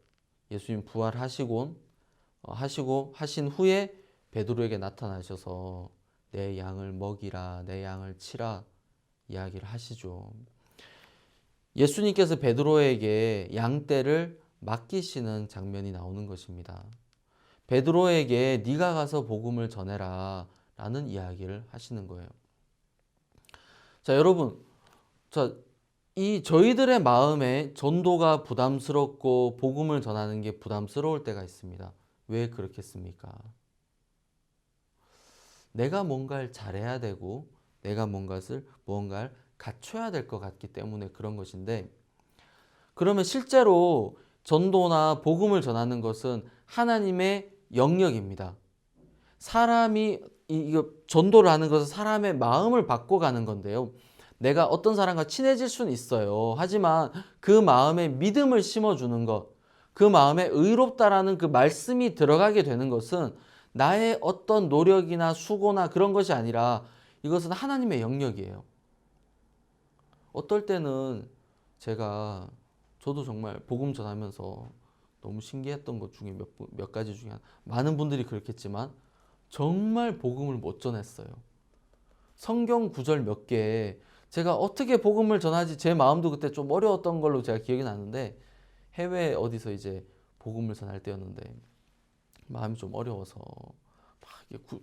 예수님 부활하시고 하신 후에 베드로에게 나타나셔서 내 양을 먹이라, 내 양을 치라 이야기를 하시죠. 예수님께서 베드로에게 양떼를 맡기시는 장면이 나오는 것입니다. 베드로에게 네가 가서 복음을 전해라 라는 이야기를 하시는 거예요. 자, 여러분, 저희들의 마음에 전도가 부담스럽고 복음을 전하는 게 부담스러울 때가 있습니다. 왜 그렇겠습니까? 내가 뭔가를 잘해야 되고 내가 뭔가를 갖춰야 될 것 같기 때문에 그런 것인데, 그러면 실제로 전도나 복음을 전하는 것은 하나님의 영역입니다. 사람이 이거 전도를 하는 것은 사람의 마음을 바꿔가는 건데요. 내가 어떤 사람과 친해질 수는 있어요. 하지만 그 마음에 믿음을 심어주는 것, 그 마음에 의롭다라는 그 말씀이 들어가게 되는 것은 나의 어떤 노력이나 수고나 그런 것이 아니라 이것은 하나님의 영역이에요. 어떨 때는 저도 정말 복음 전하면서 너무 신기했던 것 중에 몇 가지 중에 많은 분들이 그렇겠지만 정말 복음을 못 전했어요. 성경 구절 몇 개, 제가 어떻게 복음을 전하지 제 마음도 그때 좀 어려웠던 걸로 제가 기억이 나는데, 해외 어디서 이제 복음을 전할 때였는데 마음이 좀 어려워서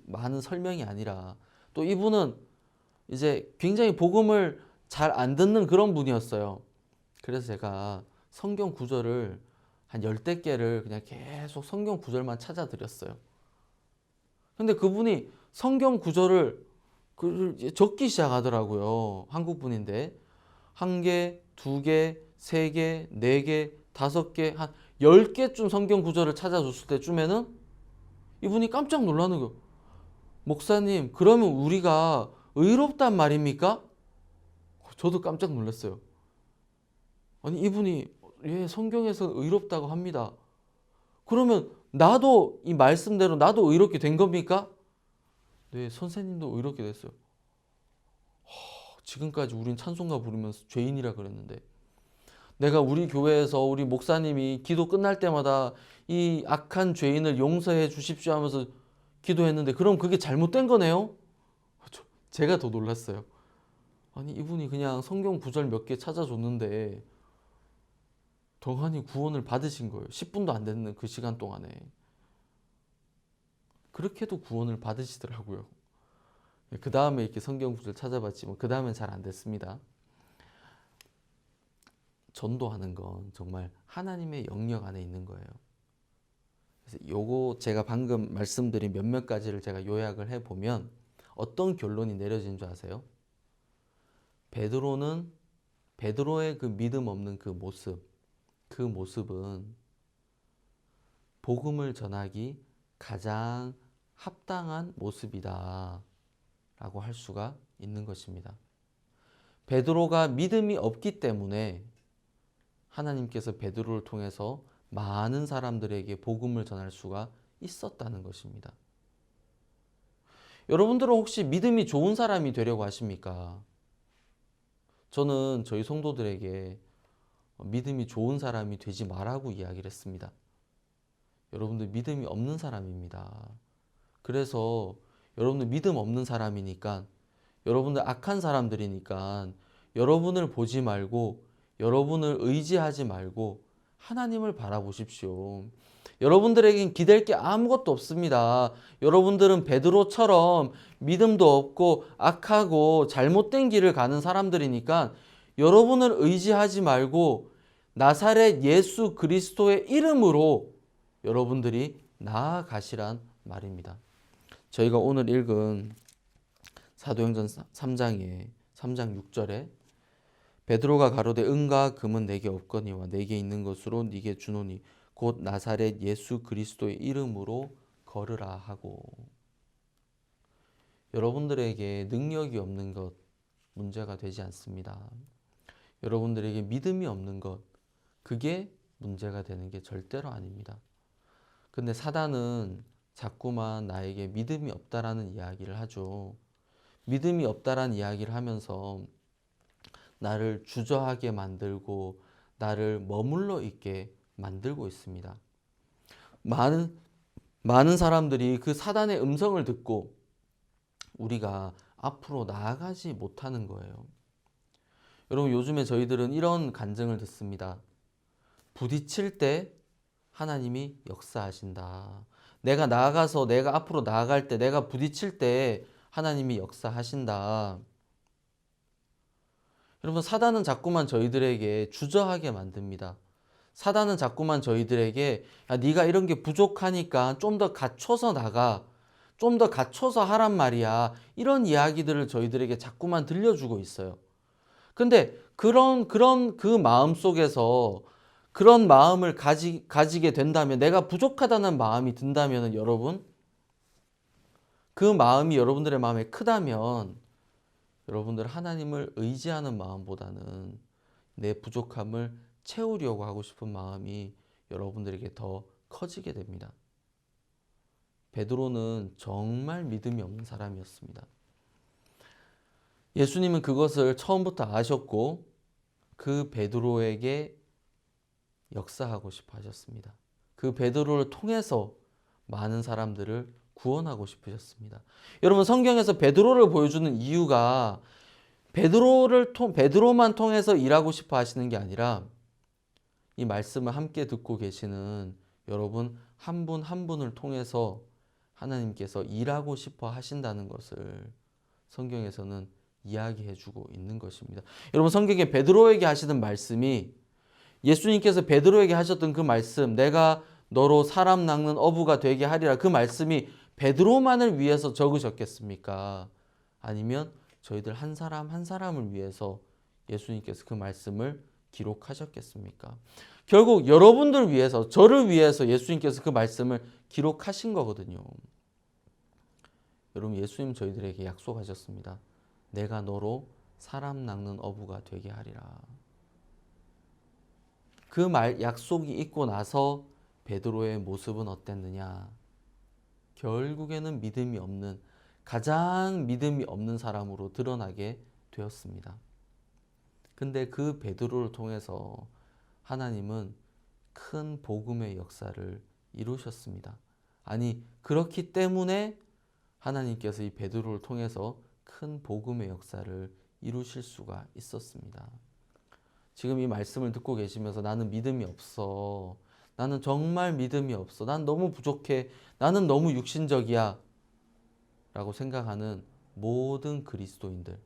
많은 설명이 아니라, 또 이분은 이제 굉장히 복음을 잘 안 듣는 그런 분이었어요. 그래서 제가 성경 구절을 한 열댓 개를 그냥 계속 성경 구절만 찾아 드렸어요. 근데 그분이 성경 구절을 적기 시작하더라고요. 한국 분인데 한 개, 두 개, 세 개, 네 개, 다섯 개, 한 10개쯤 성경 구절을 찾아줬을 때쯤에는 이분이 깜짝 놀라는 거예요. 목사님, 그러면 우리가 의롭단 말입니까? 저도 깜짝 놀랐어요. 아니, 이분이 성경에서 의롭다고 합니다. 그러면 나도 이 말씀대로 나도 의롭게 된 겁니까? 네, 선생님도 의롭게 됐어요. 지금까지 우린 찬송가 부르면서 죄인이라 그랬는데, 내가 우리 교회에서 우리 목사님이 기도 끝날 때마다 이 악한 죄인을 용서해 주십시오 하면서 기도했는데, 그럼 그게 잘못된 거네요? 제가 더 놀랐어요. 아니, 이분이 그냥 성경 구절 몇 개 찾아줬는데 덩하니 구원을 받으신 거예요. 10분도 안 됐는 그 시간 동안에. 그렇게도 구원을 받으시더라고요. 그 다음에 이렇게 성경 구절 찾아봤지만 그 다음엔 잘 안 됐습니다. 전도하는 건 정말 하나님의 영역 안에 있는 거예요. 그래서 요거 제가 방금 말씀드린 몇몇 가지를 제가 요약을 해보면 어떤 결론이 내려진 줄 아세요? 베드로의 그 믿음 없는 그 모습은 복음을 전하기 가장 합당한 모습이다 라고 할 수가 있는 것입니다. 베드로가 믿음이 없기 때문에 하나님께서 베드로를 통해서 많은 사람들에게 복음을 전할 수가 있었다는 것입니다. 여러분들은 혹시 믿음이 좋은 사람이 되려고 하십니까? 저는 저희 성도들에게 믿음이 좋은 사람이 되지 말라고 이야기를 했습니다. 여러분들 믿음이 없는 사람입니다. 그래서 여러분들 믿음 없는 사람이니까, 여러분들 악한 사람들이니까 여러분을 보지 말고 여러분을 의지하지 말고 하나님을 바라보십시오. 여러분들에겐 기댈 게 아무것도 없습니다. 여러분들은 베드로처럼 믿음도 없고 악하고 잘못된 길을 가는 사람들이니까 여러분을 의지하지 말고 나사렛 예수 그리스도의 이름으로 여러분들이 나아가시란 말입니다. 저희가 오늘 읽은 사도행전 3장 6절에 베드로가 가로되 은과 금은 내게 없거니와 내게 있는 것으로 네게 주노니 곧 나사렛 예수 그리스도의 이름으로 걸으라 하고, 여러분들에게 능력이 없는 것 문제가 되지 않습니다. 여러분들에게 믿음이 없는 것, 그게 문제가 되는 게 절대로 아닙니다. 근데 사단은 자꾸만 나에게 믿음이 없다라는 이야기를 하죠. 믿음이 없다라는 이야기를 하면서 나를 주저하게 만들고 나를 머물러 있게 만들고 있습니다. 많은 사람들이 그 사단의 음성을 듣고 우리가 앞으로 나아가지 못하는 거예요. 여러분, 요즘에 저희들은 이런 간증을 듣습니다. 부딪힐 때 하나님이 역사하신다. 내가 나아가서 내가 앞으로 나아갈 때, 내가 부딪힐 때 하나님이 역사하신다. 여러분, 사단은 자꾸만 저희들에게 주저하게 만듭니다. 사단은 자꾸만 저희들에게 야, 네가 이런 게 부족하니까 좀 더 갖춰서 나가. 좀 더 갖춰서 하란 말이야. 이런 이야기들을 저희들에게 자꾸만 들려주고 있어요. 근데 그런 그 마음 속에서 그런 마음을 가지게 된다면, 내가 부족하다는 마음이 든다면, 여러분, 그 마음이 여러분들의 마음에 크다면 여러분들 하나님을 의지하는 마음보다는 내 부족함을 채우려고 하고 싶은 마음이 여러분들에게 더 커지게 됩니다. 베드로는 정말 믿음이 없는 사람이었습니다. 예수님은 그것을 처음부터 아셨고 그 베드로에게 역사하고 싶어 하셨습니다. 그 베드로를 통해서 많은 사람들을 구원하고 싶으셨습니다. 여러분, 성경에서 베드로를 보여주는 이유가 베드로만 통해서 일하고 싶어 하시는 게 아니라 이 말씀을 함께 듣고 계시는 여러분 한 분 한 분을 통해서 하나님께서 일하고 싶어 하신다는 것을 성경에서는 이야기해 주고 있는 것입니다. 여러분, 성경에 베드로에게 하시는 말씀이 예수님께서 베드로에게 하셨던 그 말씀, 내가 너로 사람 낚는 어부가 되게 하리라, 그 말씀이 베드로만을 위해서 적으셨겠습니까? 아니면 저희들 한 사람 한 사람을 위해서 예수님께서 그 말씀을 기록하셨겠습니까? 결국 여러분들 위해서, 저를 위해서 예수님께서 그 말씀을 기록하신 거거든요. 여러분, 예수님 저희들에게 약속하셨습니다. 내가 너로 사람 낚는 어부가 되게 하리라. 그 약속이 있고 나서 베드로의 모습은 어땠느냐? 결국에는 가장 믿음이 없는 사람으로 드러나게 되었습니다. 근데 그 베드로를 통해서 하나님은 큰 복음의 역사를 이루셨습니다. 아니, 그렇기 때문에 하나님께서 이 베드로를 통해서 큰 복음의 역사를 이루실 수가 있었습니다. 지금 이 말씀을 듣고 계시면서 나는 믿음이 없어, 나는 정말 믿음이 없어, 난 너무 부족해, 나는 너무 육신적이야 라고 생각하는 모든 그리스도인들,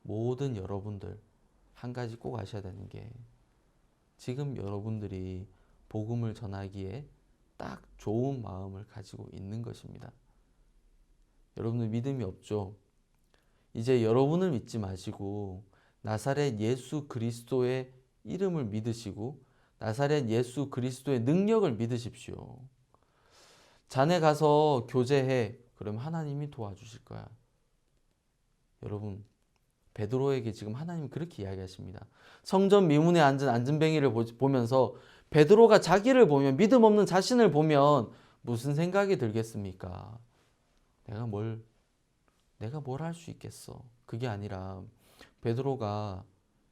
모든 여러분들, 한 가지 꼭 아셔야 되는 게, 지금 여러분들이 복음을 전하기에 딱 좋은 마음을 가지고 있는 것입니다. 여러분들 믿음이 없죠? 이제 여러분을 믿지 마시고 나사렛 예수 그리스도의 이름을 믿으시고 나사렛 예수 그리스도의 능력을 믿으십시오. 자네 가서 교제해. 그럼 하나님이 도와주실 거야. 여러분, 베드로에게 지금 하나님이 그렇게 이야기하십니다. 성전 미문에 앉은 안진뱅이를 보면서 베드로가 자기를 보면, 믿음 없는 자신을 보면 무슨 생각이 들겠습니까? 내가 뭘 할 수 있겠어. 그게 아니라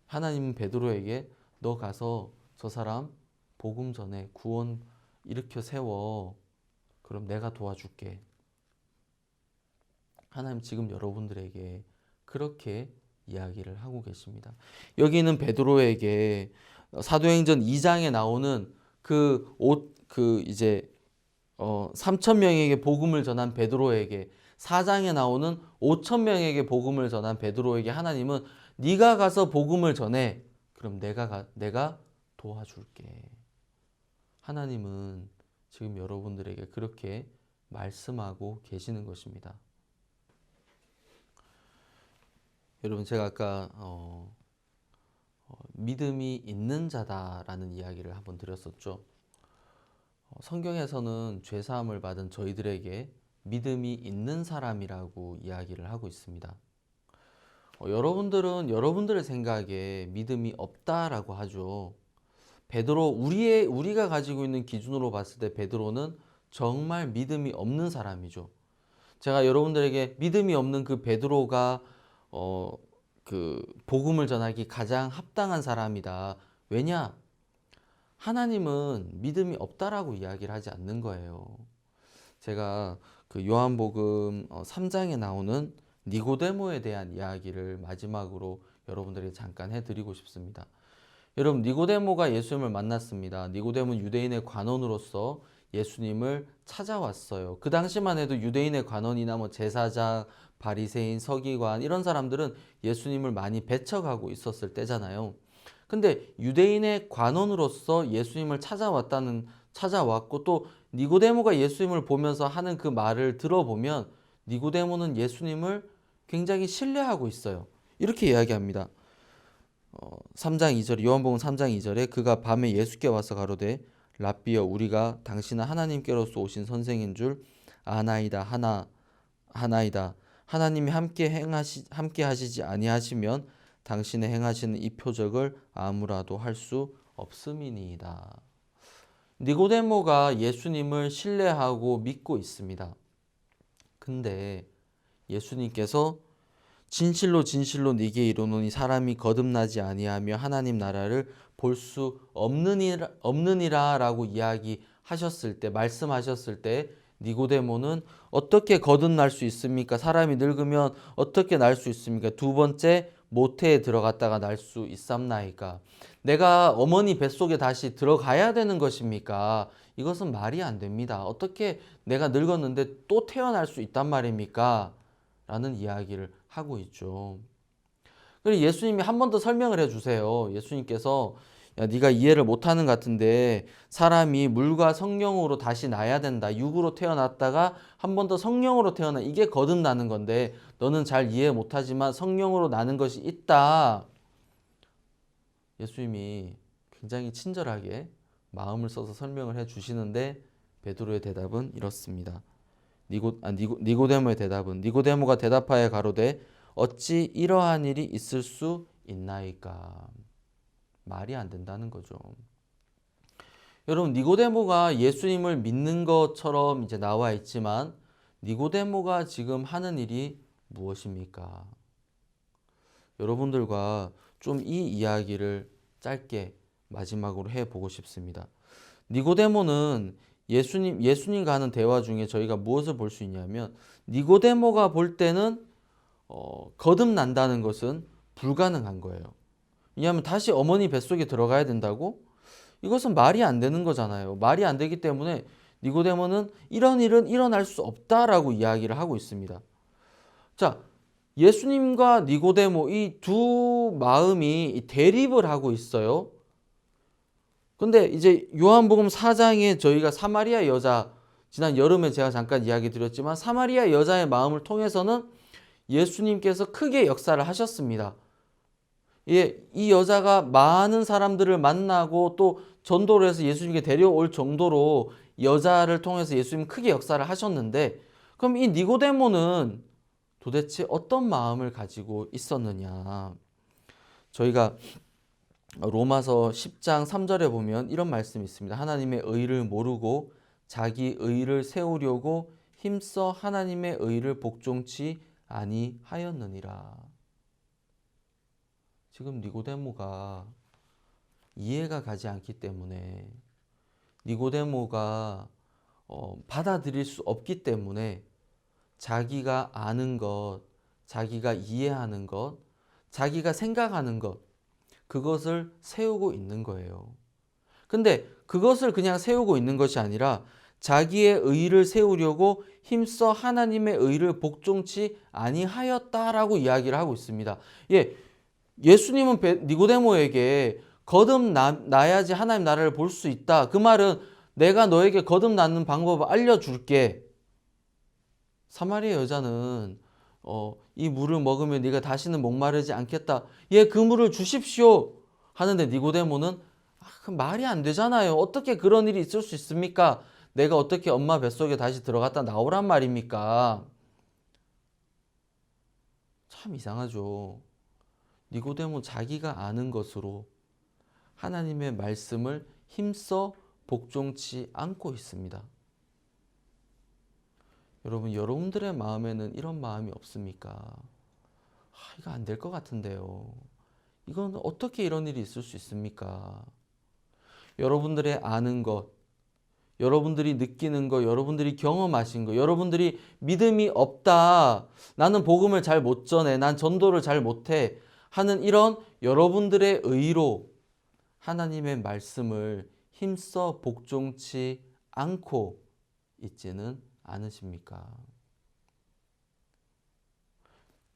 하나님은 베드로에게 너 가서 저 사람 복음 전에 구원 일으켜 세워. 그럼 내가 도와줄게. 하나님 지금 여러분들에게 그렇게 이야기를 하고 계십니다. 여기는 베드로에게 사도행전 2장에 나오는 3천 명에게 복음을 전한 베드로에게, 4장에 나오는 5천 명에게 복음을 전한 베드로에게 하나님은 네가 가서 복음을 전해. 그럼 내가 도와줄게. 하나님은 지금 여러분들에게 그렇게 말씀하고 계시는 것입니다. 여러분, 제가 아까 믿음이 있는 자다라는 이야기를 한번 드렸었죠. 성경에서는 죄사함을 받은 저희들에게 믿음이 있는 사람이라고 이야기를 하고 있습니다. 여러분들은 여러분들의 생각에 믿음이 없다라고 하죠. 우리가 가지고 있는 기준으로 봤을 때 베드로는 정말 믿음이 없는 사람이죠. 제가 여러분들에게 믿음이 없는 그 베드로가 그 복음을 전하기 가장 합당한 사람이다. 왜냐? 하나님은 믿음이 없다라고 이야기를 하지 않는 거예요. 제가 그 요한복음 3장에 나오는 니고데모에 대한 이야기를 마지막으로 여러분들에게 잠깐 해드리고 싶습니다. 여러분, 니고데모가 예수님을 만났습니다. 니고데모는 유대인의 관원으로서 예수님을 찾아왔어요. 그 당시만 해도 유대인의 관원이나 제사장, 바리새인, 서기관 이런 사람들은 예수님을 많이 배척하고 있었을 때잖아요. 근데 유대인의 관원으로서 예수님을 찾아왔고 또 니고데모가 예수님을 보면서 하는 그 말을 들어보면 니고데모는 예수님을 굉장히 신뢰하고 있어요. 이렇게 이야기합니다. 3장 2절에 요한복음 3장 2절에 그가 밤에 예수께 와서 가로되 랍비여 우리가 당신은 하나님께로서 오신 선생인 줄 아나이다 하나이다 하나님이 함께 하시지 아니하시면 당신의 행하시는 이 표적을 아무라도 할 수 없음이니이다. 니고데모가 예수님을 신뢰하고 믿고 있습니다. 근데 예수님께서 진실로 진실로 네게 이르노니 사람이 거듭나지 아니하며 하나님 나라를 볼 수 없느니라라고 이야기하셨을 때, 말씀하셨을 때 니고데모는 어떻게 거듭날 수 있습니까? 사람이 늙으면 어떻게 날 수 있습니까? 두 번째 모태에 들어갔다가 날 수 있삼나이까? 내가 어머니 뱃속에 다시 들어가야 되는 것입니까? 이것은 말이 안 됩니다. 어떻게 내가 늙었는데 또 태어날 수 있단 말입니까? 라는 이야기를 하고 있죠. 그리고 예수님이 한 번 더 설명을 해주세요. 예수님께서 야, 네가 이해를 못하는 것 같은데 사람이 물과 성령으로 다시 나야 된다. 육으로 태어났다가 한 번 더 성령으로 태어나. 이게 거듭나는 건데 너는 잘 이해 못하지만 성령으로 나는 것이 있다. 예수님이 굉장히 친절하게 마음을 써서 설명을 해주시는데 베드로의 대답은 이렇습니다. 니고데모의 대답은 니고데모가 대답하여 가로되 어찌 이러한 일이 있을 수 있나이까? 말이 안 된다는 거죠. 여러분 니고데모가 예수님을 믿는 것처럼 이제 나와 있지만 니고데모가 지금 하는 일이 무엇입니까? 여러분들과 좀 이 이야기를 짧게 마지막으로 해보고 싶습니다. 니고데모는 예수님과 하는 대화 중에 저희가 무엇을 볼 수 있냐면 니고데모가 볼 때는 거듭난다는 것은 불가능한 거예요. 왜냐하면 다시 어머니 뱃속에 들어가야 된다고? 이것은 말이 안 되는 거잖아요. 말이 안 되기 때문에 니고데모는 이런 일은 일어날 수 없다라고 이야기를 하고 있습니다. 자, 예수님과 니고데모 이 두 마음이 대립을 하고 있어요. 근데 이제 요한복음 4장에 저희가 사마리아 여자, 지난 여름에 제가 잠깐 이야기 드렸지만 사마리아 여자의 마음을 통해서는 예수님께서 크게 역사를 하셨습니다. 이 여자가 많은 사람들을 만나고 또 전도를 해서 예수님께 데려올 정도로 여자를 통해서 예수님 크게 역사를 하셨는데 그럼 이 니고데모는 도대체 어떤 마음을 가지고 있었느냐? 저희가 로마서 10장 3절에 보면 이런 말씀이 있습니다. 하나님의 의를 모르고 자기 의를 세우려고 힘써 하나님의 의를 복종치 아니하였느니라. 지금 니고데모가 이해가 가지 않기 때문에 니고데모가 받아들일 수 없기 때문에 자기가 아는 것, 자기가 이해하는 것, 자기가 생각하는 것 그것을 세우고 있는 거예요. 근데 그것을 그냥 세우고 있는 것이 아니라 자기의 의를 세우려고 힘써 하나님의 의를 복종치 아니하였다라고 이야기를 하고 있습니다. 예수님은 니고데모에게 거듭나야지 하나님 나라를 볼 수 있다. 그 말은 내가 너에게 거듭나는 방법을 알려줄게. 사마리아 여자는 이 물을 먹으면 네가 다시는 목마르지 않겠다. 그 물을 주십시오. 하는데 니고데모는 말이 안 되잖아요. 어떻게 그런 일이 있을 수 있습니까? 내가 어떻게 엄마 뱃속에 다시 들어갔다 나오란 말입니까? 참 이상하죠. 니고데모 자기가 아는 것으로 하나님의 말씀을 힘써 복종치 않고 있습니다. 여러분들의 마음에는 이런 마음이 없습니까? 이거 안 될 것 같은데요. 이건 어떻게 이런 일이 있을 수 있습니까? 여러분들의 아는 것, 여러분들이 느끼는 것, 여러분들이 경험하신 것, 여러분들이 믿음이 없다. 나는 복음을 잘 못 전해. 난 전도를 잘 못해. 하는 이런 여러분들의 의로 하나님의 말씀을 힘써 복종치 않고 있지는 않으십니까?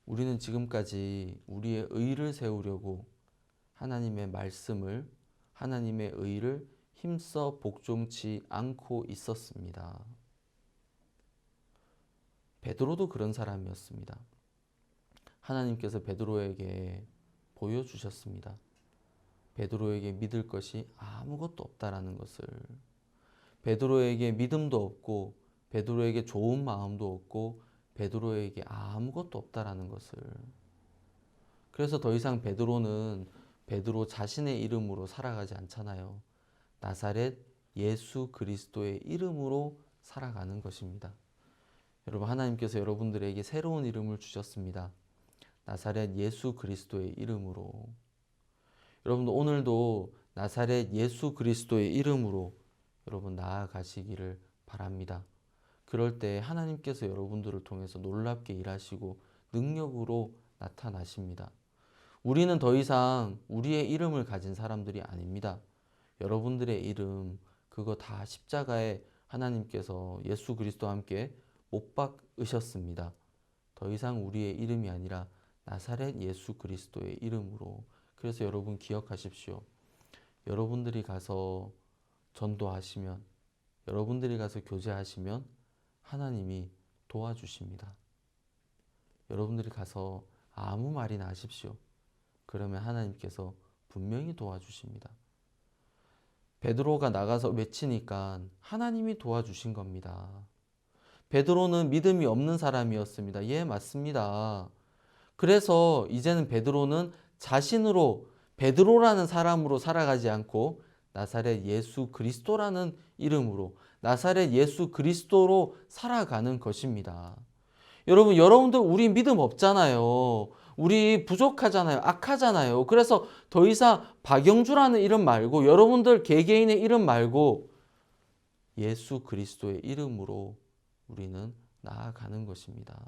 우리는 지금까지 우리의 의를 세우려고 하나님의 말씀을, 하나님의 의를 힘써 복종치 않고 있었습니다. 베드로도 그런 사람이었습니다. 하나님께서 베드로에게 보여주셨습니다. 베드로에게 믿을 것이 아무것도 없다라는 것을. 베드로에게 믿음도 없고 베드로에게 좋은 마음도 없고 베드로에게 아무것도 없다라는 것을. 그래서 더 이상 베드로는 베드로 자신의 이름으로 살아가지 않잖아요. 나사렛 예수 그리스도의 이름으로 살아가는 것입니다. 여러분, 하나님께서 여러분들에게 새로운 이름을 주셨습니다. 나사렛 예수 그리스도의 이름으로. 여러분도 오늘도 나사렛 예수 그리스도의 이름으로 여러분 나아가시기를 바랍니다. 그럴 때 하나님께서 여러분들을 통해서 놀랍게 일하시고 능력으로 나타나십니다. 우리는 더 이상 우리의 이름을 가진 사람들이 아닙니다. 여러분들의 이름, 그거 다 십자가에 하나님께서 예수 그리스도와 함께 못 박으셨습니다. 더 이상 우리의 이름이 아니라 나사렛 예수 그리스도의 이름으로. 그래서 여러분 기억하십시오. 여러분들이 가서 전도하시면, 여러분들이 가서 교제하시면 하나님이 도와주십니다. 여러분들이 가서 아무 말이나 하십시오. 그러면 하나님께서 분명히 도와주십니다. 베드로가 나가서 외치니까 하나님이 도와주신 겁니다. 베드로는 믿음이 없는 사람이었습니다. 예, 맞습니다. 그래서 이제는 베드로는 자신으로 베드로라는 사람으로 살아가지 않고 나사렛 예수 그리스도라는 이름으로 나사렛 예수 그리스도로 살아가는 것입니다. 여러분들 우리 믿음 없잖아요. 우리 부족하잖아요. 악하잖아요. 그래서 더 이상 박영주라는 이름 말고 여러분들 개개인의 이름 말고 예수 그리스도의 이름으로 우리는 나아가는 것입니다.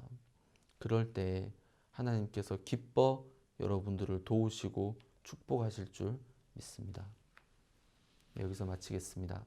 그럴 때 하나님께서 기뻐 여러분들을 도우시고 축복하실 줄 믿습니다. 여기서 마치겠습니다.